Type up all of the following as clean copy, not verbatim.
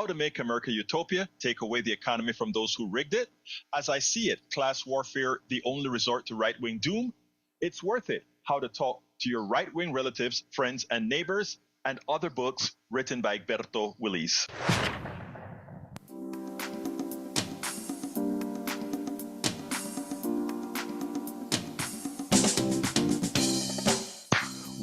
how to make America utopia, take away the economy from those who rigged it. As I see it, class warfare, the only resort to right-wing doom. It's worth it. How to talk to your right-wing relatives, friends, and neighbors, and other books written by Egberto Willis.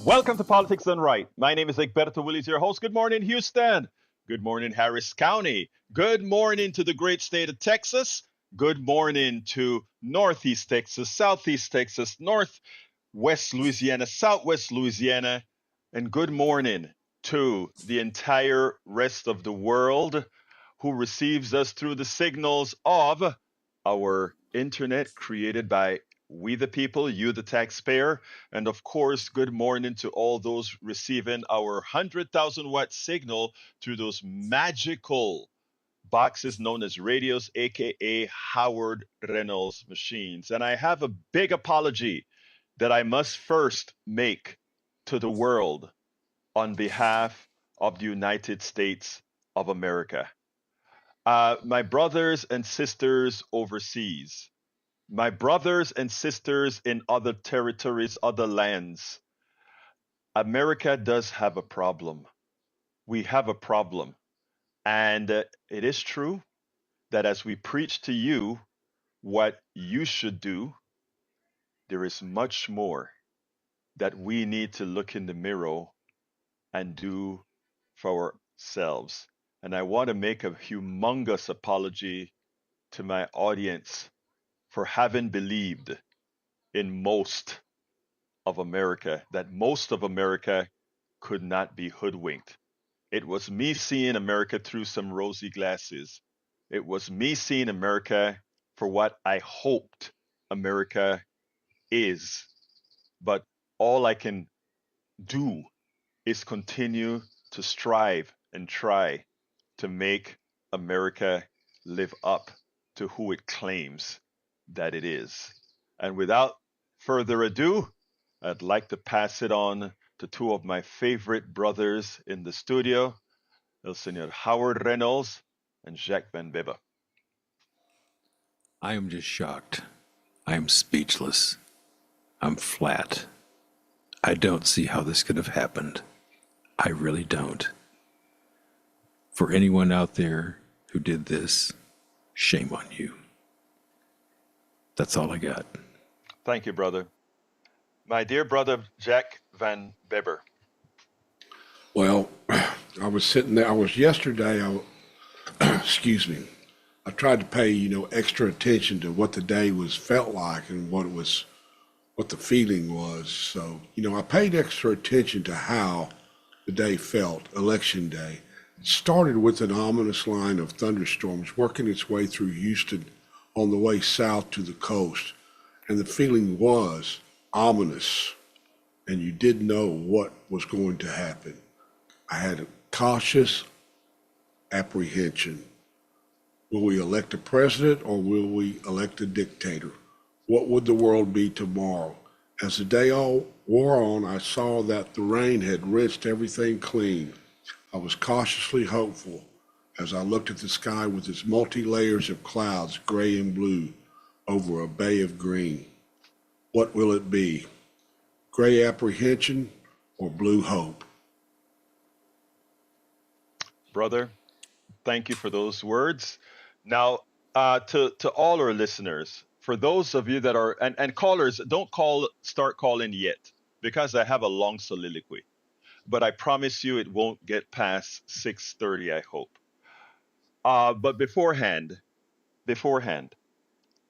Welcome to Politics Done Right. My name is Egberto Willis, your host. Good morning, Houston. Good morning, Harris County. Good morning to the great state of Texas. Good morning to Northeast Texas, Southeast Texas, Northwest Louisiana, Southwest Louisiana. And good morning to the entire rest of the world who receives us through the signals of our internet created by we the people, you the taxpayer, and of course, good morning to all those receiving our 100,000 watt signal through those magical boxes known as radios, aka Howard Reynolds machines. And I have a big apology that I must first make to the world on behalf of the United States of America. My brothers and sisters overseas, my brothers and sisters in other territories, other lands, America does have a problem. We have a problem. And it is true that as we preach to you what you should do, there is much more that we need to look in the mirror and do for ourselves. And I want to make a humongous apology to my audience for having believed in most of America, that most of America could not be hoodwinked. It was me seeing America through some rosy glasses. It was me seeing America for what I hoped America is. But all I can do is continue to strive and try to make America live up to who it claims that it is. And without further ado, I'd like to pass it on to two of my favorite brothers in the studio, El Señor Howard Reynolds and Jacques Van Bibber. I am just shocked. I am speechless. I'm flat. I don't see how this could have happened. I really don't. For anyone out there who did this, shame on you. That's all I got. Thank you, brother. My dear brother, Jack Van Bibber. Well, I was sitting there. I was yesterday. Excuse me. I tried to pay, extra attention to what the day felt like and what the feeling was. So, I paid extra attention to how the day felt, election day. It started with an ominous line of thunderstorms working its way through Houston on the way south to the coast. And the feeling was ominous, and you didn't know what was going to happen. I had a cautious apprehension. Will we elect a president or will we elect a dictator? What would the world be tomorrow? As the day all wore on, I saw that the rain had rinsed everything clean. I was cautiously hopeful as I looked at the sky with its multi-layers of clouds, gray and blue, over a bay of green. What will it be? Gray apprehension or blue hope? Brother, thank you for those words. Now, to all our listeners, for those of you that are, and callers, don't start calling yet, because I have a long soliloquy. But I promise you it won't get past 6:30, I hope. But beforehand,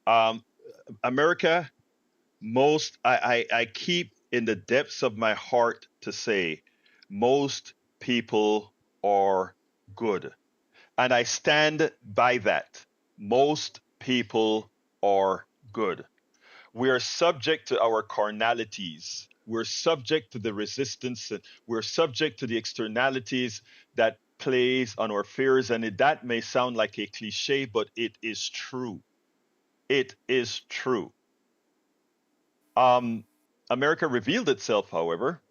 um, America, I keep in the depths of my heart to say, most people are good. And I stand by that. Most people are good. We are subject to our carnalities. We're subject to the resistance. We're subject to the externalities that plays on our fears. And that may sound like a cliche, but it is true. It is true. America revealed itself, however.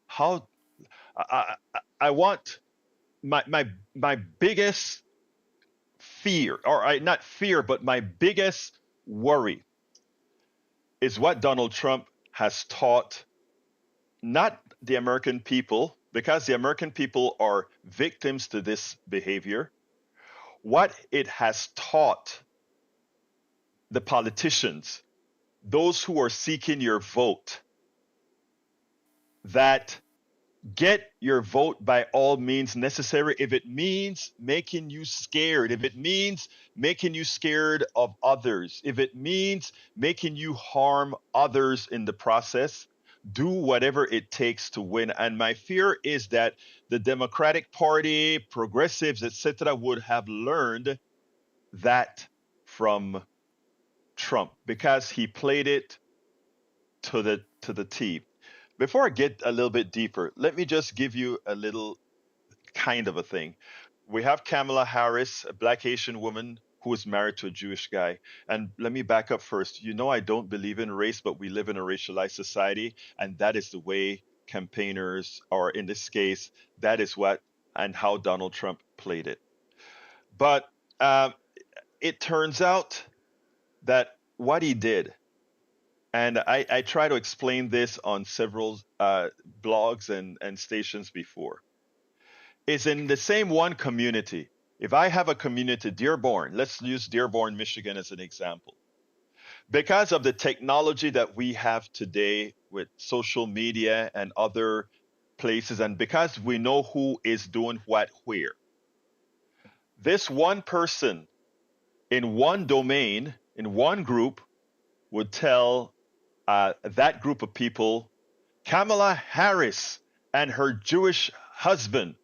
How I want my biggest fear, not fear, but my biggest worry is what Donald Trump has taught not the American people, because the American people are victims to this behavior, what it has taught the politicians, those who are seeking your vote, that get your vote by all means necessary. If it means making you scared, if it means making you scared of others, if it means making you harm others in the process, do whatever it takes to win. And my fear is that the Democratic Party, progressives, etc., would have learned that from Trump because he played it to the T. Before I get a little bit deeper, let me just give you a little kind of a thing. We have Kamala Harris, a black Asian woman who is married to a Jewish guy. And let me back up first. You know, I don't believe in race, but we live in a racialized society, and that is the way campaigners, or in this case, that is what and how Donald Trump played it. But it turns out that what he did, and I try to explain this on several blogs and stations before, is in the same one community. If I have a community, Dearborn, let's use Dearborn, Michigan as an example. Because of the technology that we have today with social media and other places, and because we know who is doing what where, this one person in one domain, in one group, would tell that group of people, Kamala Harris and her Jewish husband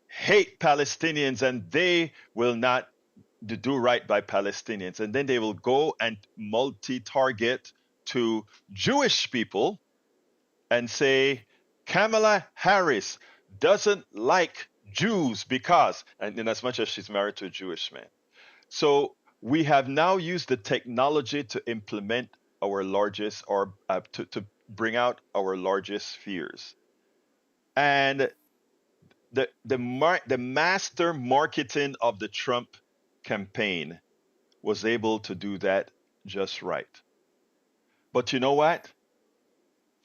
hate Palestinians and they will not do right by Palestinians. And then they will go and multi-target to Jewish people and say, Kamala Harris doesn't like Jews because, and in as much as she's married to a Jewish man. So we have now used the technology to implement our largest, or to bring out our largest fears. And the master marketing of the Trump campaign was able to do that just right. But you know what?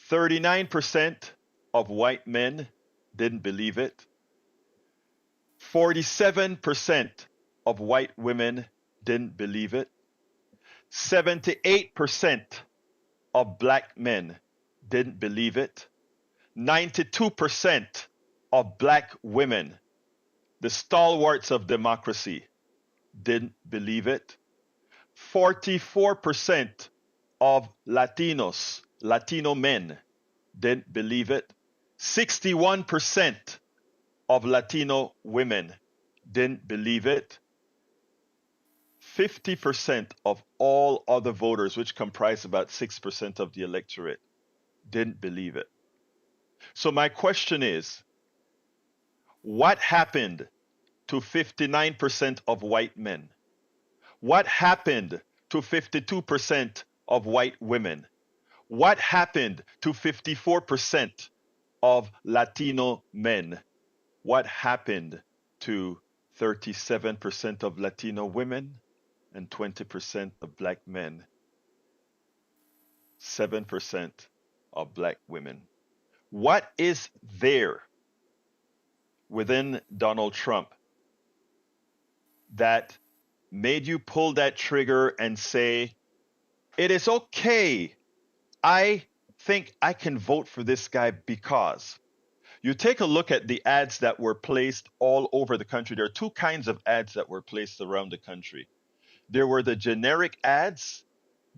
39% of white men didn't believe it. 47% of white women didn't believe it. 78% of black men didn't believe it. 92% of black women, the stalwarts of democracy, didn't believe it. 44% of Latinos, Latino men, didn't believe it. 61% of Latino women didn't believe it. 50% of all other voters, which comprise about 6% of the electorate, didn't believe it. So my question is, what happened to 59% of white men? What happened to 52% of white women? What happened to 54% of Latino men? What happened to 37% of Latino women and 20% of black men? 7% of black women. What is there within Donald Trump that made you pull that trigger and say, it is okay, I think I can vote for this guy? Because you take a look at the ads that were placed all over the country. There are two kinds of ads that were placed around the country. There were the generic ads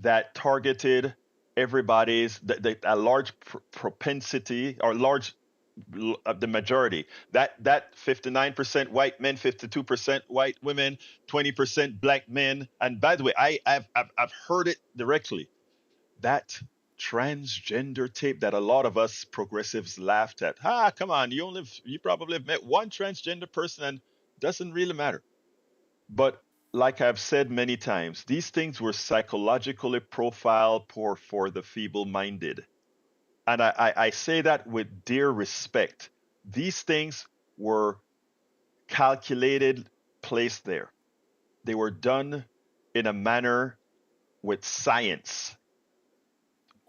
that targeted everybody's, a large propensity, or large, the majority, that 59% white men, 52% white women, 20% black men. And by the way, I've heard it directly, that transgender tape that a lot of us progressives laughed at. Come on, you probably have met one transgender person and it doesn't really matter. But like I've said many times, these things were psychologically profiled for the feeble-minded. And I say that with dear respect. These things were calculated placed there. They were done in a manner with science.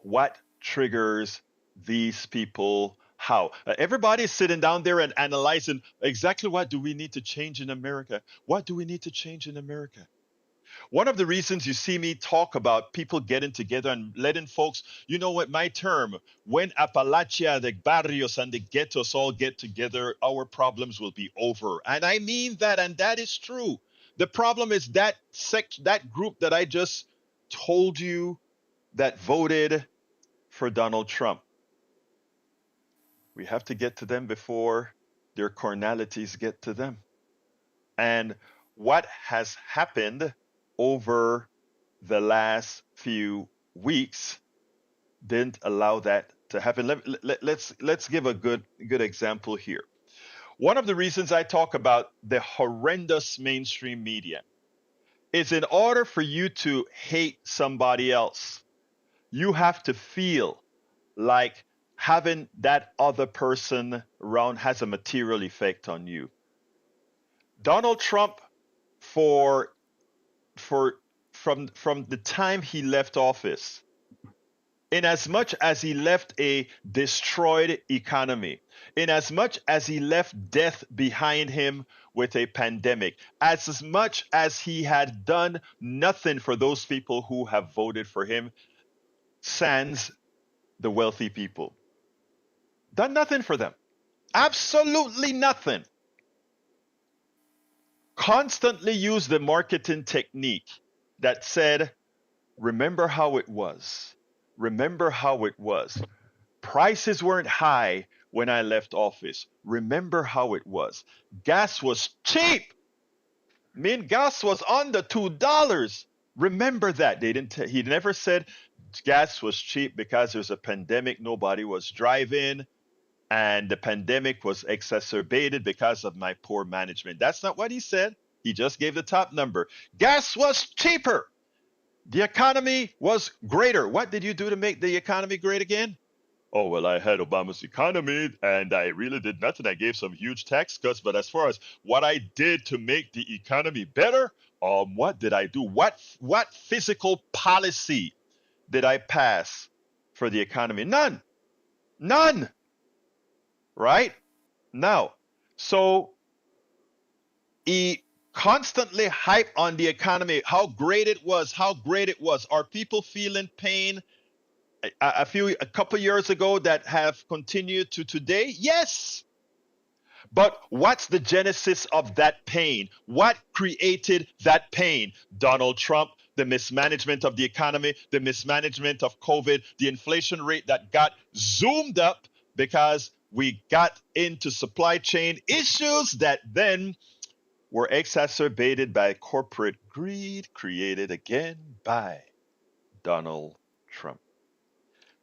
What triggers these people? How? Everybody's sitting down there and analyzing exactly what do we need to change in America? What do we need to change in America? One of the reasons you see me talk about people getting together and letting folks, you know what, my term, when Appalachia, the barrios, and the ghettos all get together, our problems will be over. And I mean that, and that is true. The problem is that group that I just told you that voted for Donald Trump. We have to get to them before their carnalities get to them. And what has happened over the last few weeks didn't allow that to happen. Let's give a good example here. One of the reasons I talk about the horrendous mainstream media is in order for you to hate somebody else, you have to feel like having that other person around has a material effect on you. Donald Trump, from the time he left office, in as much as he left a destroyed economy, in as much as he left death behind him with a pandemic, as much as he had done nothing for those people who have voted for him, sans the wealthy people. Done nothing for them. Absolutely nothing. Constantly used the marketing technique that said, remember how it was. Remember how it was. Prices weren't high when I left office. Remember how it was. Gas was cheap. I mean, gas was under $2. Remember that. He never said gas was cheap because there's a pandemic, nobody was driving, and the pandemic was exacerbated because of my poor management. That's not what he said. He just gave the top number. Gas was cheaper. The economy was greater. What did you do to make the economy great again? Oh, well, I had Obama's economy and I really did nothing. I gave some huge tax cuts. But as far as what I did to make the economy better, what did I do? What physical policy did I pass for the economy? None. None. Right? Now, so he constantly hype on the economy, how great it was, how great it was. Are people feeling pain a couple years ago that have continued to today? Yes. But what's the genesis of that pain? What created that pain? Donald Trump, the mismanagement of the economy, the mismanagement of COVID, the inflation rate that got zoomed up because we got into supply chain issues that then were exacerbated by corporate greed, created again by Donald Trump.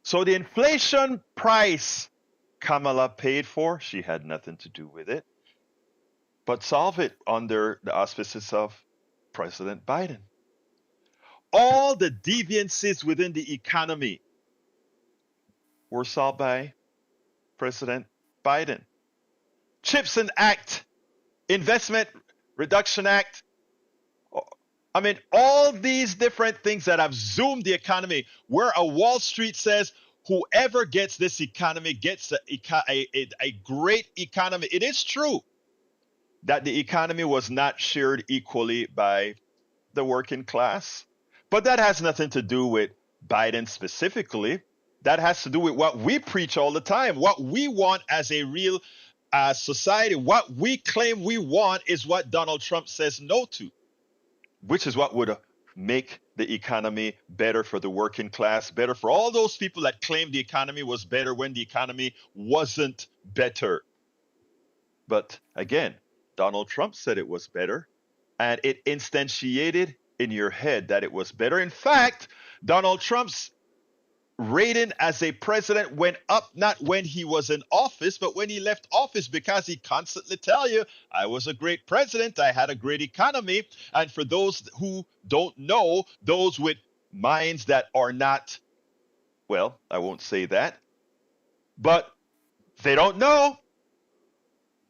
So the inflation price Kamala paid for, she had nothing to do with it, but solve it under the auspices of President Biden. All the deviances within the economy were solved by President Biden. CHIPS and Act, Investment Reduction Act. I mean, all these different things that have zoomed the economy, where a Wall Street says whoever gets this economy gets a great economy. It is true that the economy was not shared equally by the working class, but that has nothing to do with Biden specifically. That has to do with what we preach all the time, what we want as a real society. What we claim we want is what Donald Trump says no to, which is what would make the economy better for the working class, better for all those people that claim the economy was better when the economy wasn't better. But again, Donald Trump said it was better, and it instantiated in your head that it was better. In fact, Donald Trump's rating as a president went up not when he was in office, but when he left office, because he constantly tell you, I was a great president, I had a great economy. And for those who don't know, those with minds that are not, well, I won't say that, but they don't know.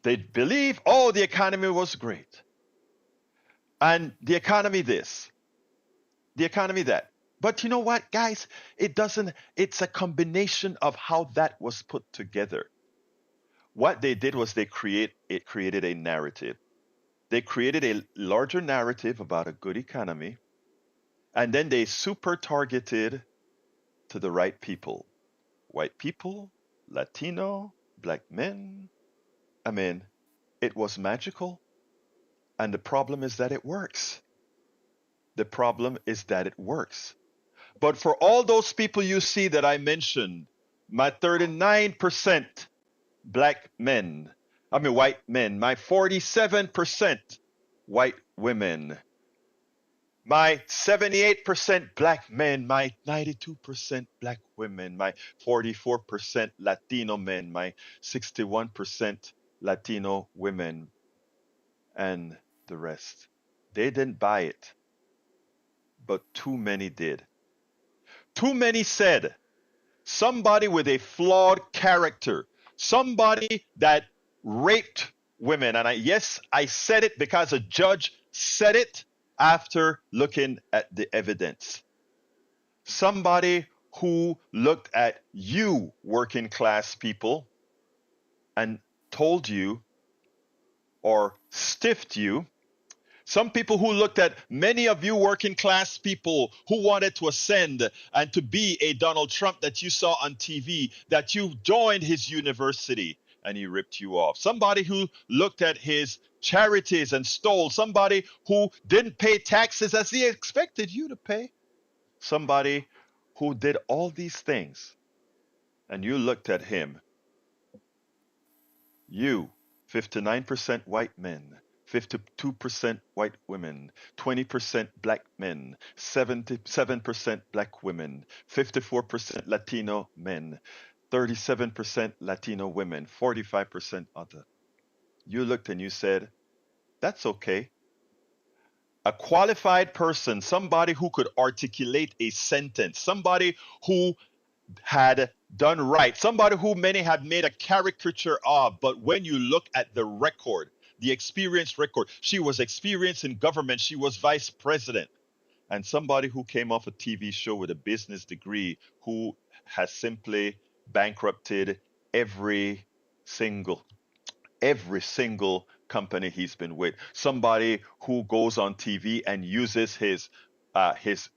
They believe, oh, the economy was great. And the economy this, the economy that. But you know what, guys? It's a combination of how that was put together. What they did was it created a narrative. They created a larger narrative about a good economy, and then they super targeted to the right people. White people, Latino, black men. I mean, it was magical. And the problem is that it works. The problem is that it works. But for all those people you see that I mentioned, my 39% black men, white men, my 47% white women, my 78% black men, my 92% black women, my 44% Latino men, my 61% Latino women, and the rest. They didn't buy it, but too many did. Too many said, somebody with a flawed character, somebody that raped women. And yes, I said it because a judge said it after looking at the evidence. Somebody who looked at you, working class people, and told you or stiffed you. Some people who looked at many of you working class people who wanted to ascend and to be a Donald Trump that you saw on TV, that you joined his university and he ripped you off. Somebody who looked at his charities and stole. Somebody who didn't pay taxes as he expected you to pay. Somebody who did all these things and you looked at him. You, 59% white men, 52% white women, 20% black men, 77% black women, 54% Latino men, 37% Latino women, 45% other. You looked and you said, that's okay. A qualified person, somebody who could articulate a sentence, somebody who had done right, somebody who many had made a caricature of, but when you look at the record, the experience record, she was experienced in government, she was vice president, and somebody who came off a TV show with a business degree who has simply bankrupted every single every single company he's been with. Somebody who goes on TV and uses his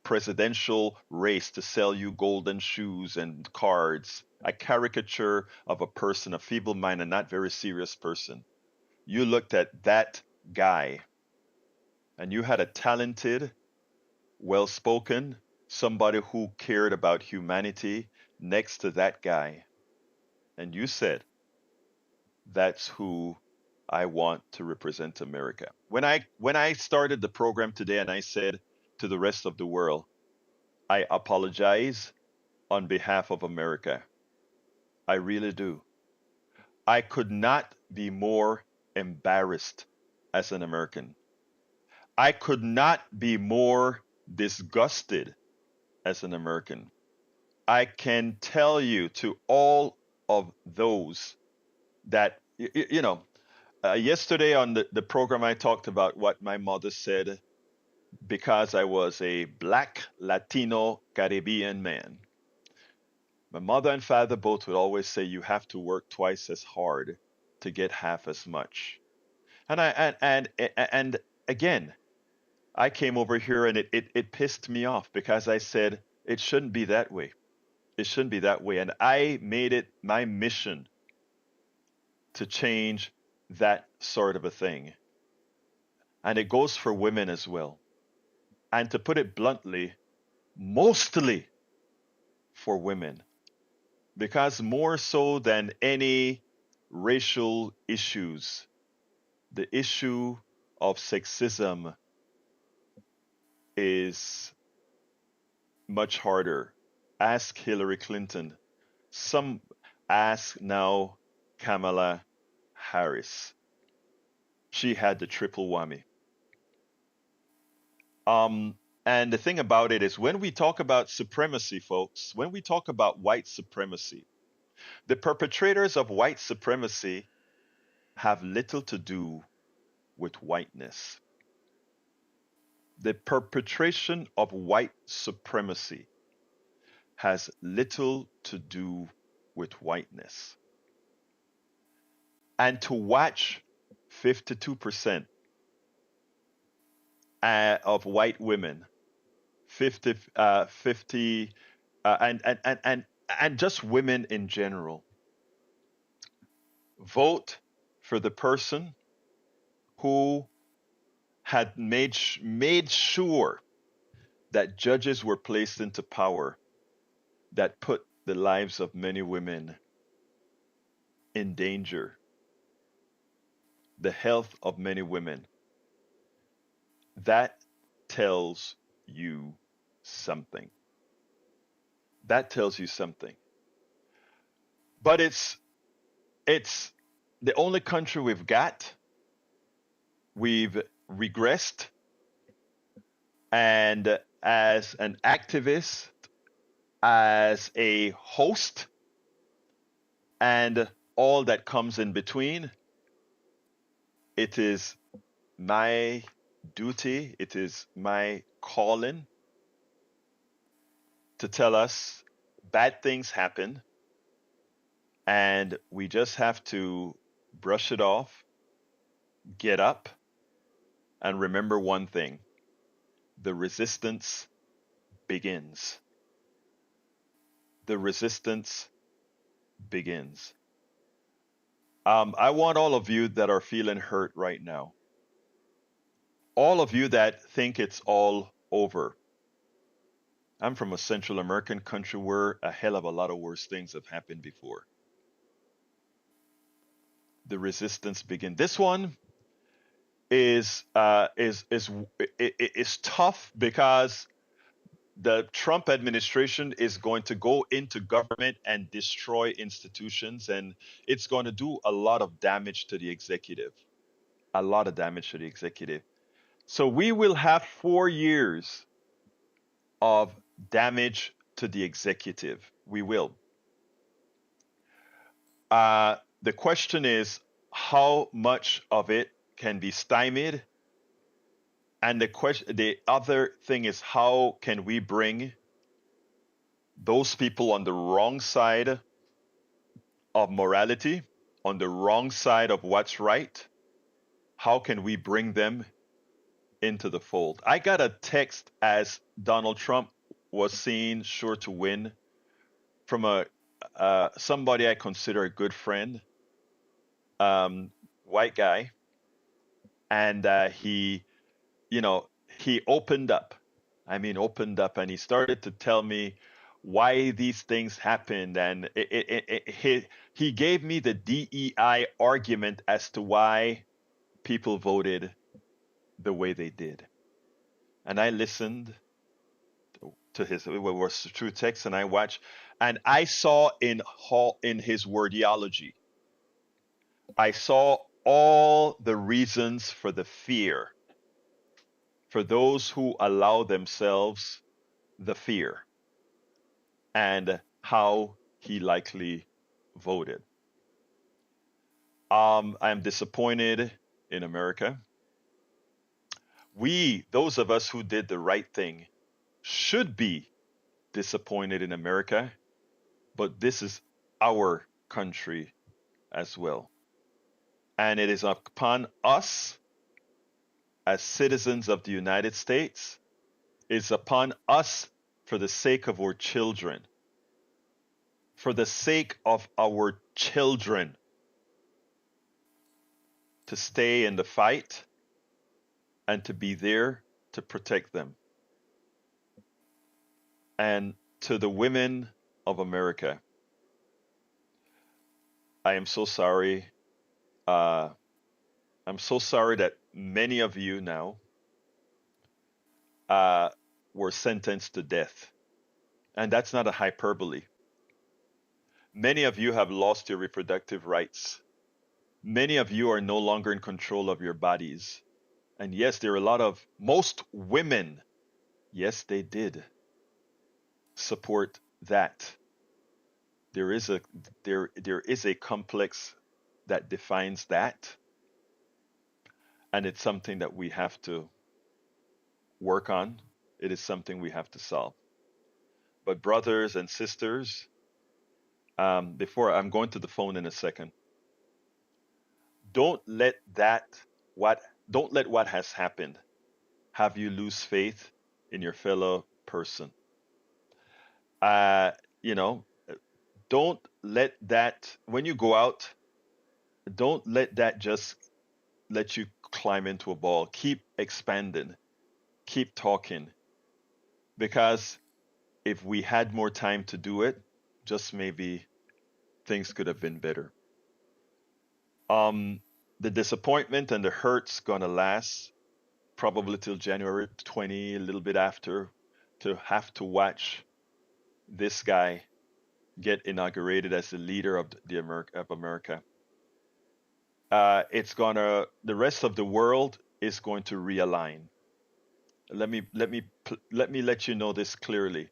presidential race to sell you golden shoes and cards. A caricature of a person, a feeble-minded, not very serious person. You looked at that guy, and you had a talented, well-spoken, somebody who cared about humanity next to that guy, and you said, that's who I want to represent America. When I started the program today and I said to the rest of the world, I apologize on behalf of America. I really do. I could not be more embarrassed as an American. I could not be more disgusted as an American. I can tell you to all of those that, yesterday on the program, I talked about what my mother said because I was a black Latino Caribbean man. My mother and father both would always say you have to work twice as hard to get half as much. And again, I came over here and it pissed me off because I said it shouldn't be that way. It shouldn't be that way. And I made it my mission to change that sort of a thing. And it goes for women as well. And to put it bluntly, mostly for women. Because more so than any racial issues, the issue of sexism is much harder. Ask Hillary Clinton. Some ask now Kamala Harris. She had the triple whammy. And the thing about it is when we talk about supremacy, folks, when we talk about white supremacy, the perpetrators of white supremacy have little to do with whiteness. The perpetration of white supremacy has little to do with whiteness. And to watch 52% of white women, 50, and just women in general, vote for the person who had made sure that judges were placed into power that put the lives of many women in danger, the health of many women. That tells you something. That tells you something. But it's the only country we've got. We've regressed, and as an activist, as a host, and all that comes in between, it is my duty, it is my calling to tell us bad things happen, and we just have to brush it off, get up, and remember one thing: the resistance begins. The resistance begins. I want all of you that are feeling hurt right now, all of you that think it's all over. I'm from a Central American country where a hell of a lot of worse things have happened before. The resistance begins. This one is tough because the Trump administration is going to go into government and destroy institutions, and it's going to do a lot of damage to the executive. A lot of damage to the executive. So we will have 4 years of damage to the executive. We will. The question is how much of it can be stymied, and the other thing is how can we bring those people on the wrong side of morality, on the wrong side of what's right, how can we bring them into the fold? I got a text as Donald Trump was seen sure to win from somebody I consider a good friend, white guy, and he opened up. I mean, opened up, and he started to tell me why these things happened, and he gave me the DEI argument as to why people voted the way they did, and I listened to his it was true text, and I watched, and I saw in his wordiology, I saw all the reasons for the fear, for those who allow themselves the fear, and how he likely voted. I'm disappointed in America. Those of us who did the right thing, should be disappointed in America, but this is our country as well. And it is upon us as citizens of the United States, it's upon us for the sake of our children, for the sake of our children, to stay in the fight and to be there to protect them. And to the women of America, I am so sorry. I'm so sorry that many of you now were sentenced to death. And that's not a hyperbole. Many of you have lost your reproductive rights. Many of you are no longer in control of your bodies. And yes, there are most women, yes, they did support that. There is a complex that defines that. And it's something that we have to work on. It is something we have to solve. But brothers and sisters, before I'm going to the phone in a second, don't let that what don't let what has happened have you lose faith in your fellow person. Uh, you know, don't let that when you go out, don't let that just let you climb into a ball. Keep expanding, keep talking, because if we had more time to do it, just maybe things could have been better. Um, the disappointment and the hurt's gonna last probably till January 20, a little bit after, to have to watch this guy get inaugurated as the leader of of America. The rest of the world is going to realign. Let me let you know this clearly.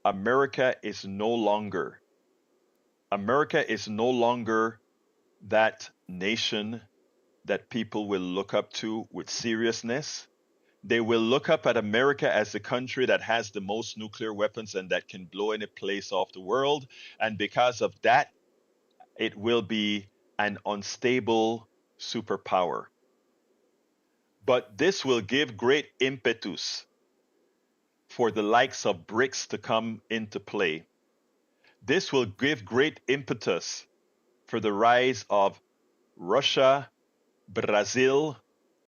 America is no longer America is no longer that nation that people will look up to with seriousness. They will look up at America as the country that has the most nuclear weapons and that can blow any place off the world. And because of that, it will be an unstable superpower. But this will give great impetus for the likes of BRICS to come into play. This will give great impetus for the rise of Russia, Brazil,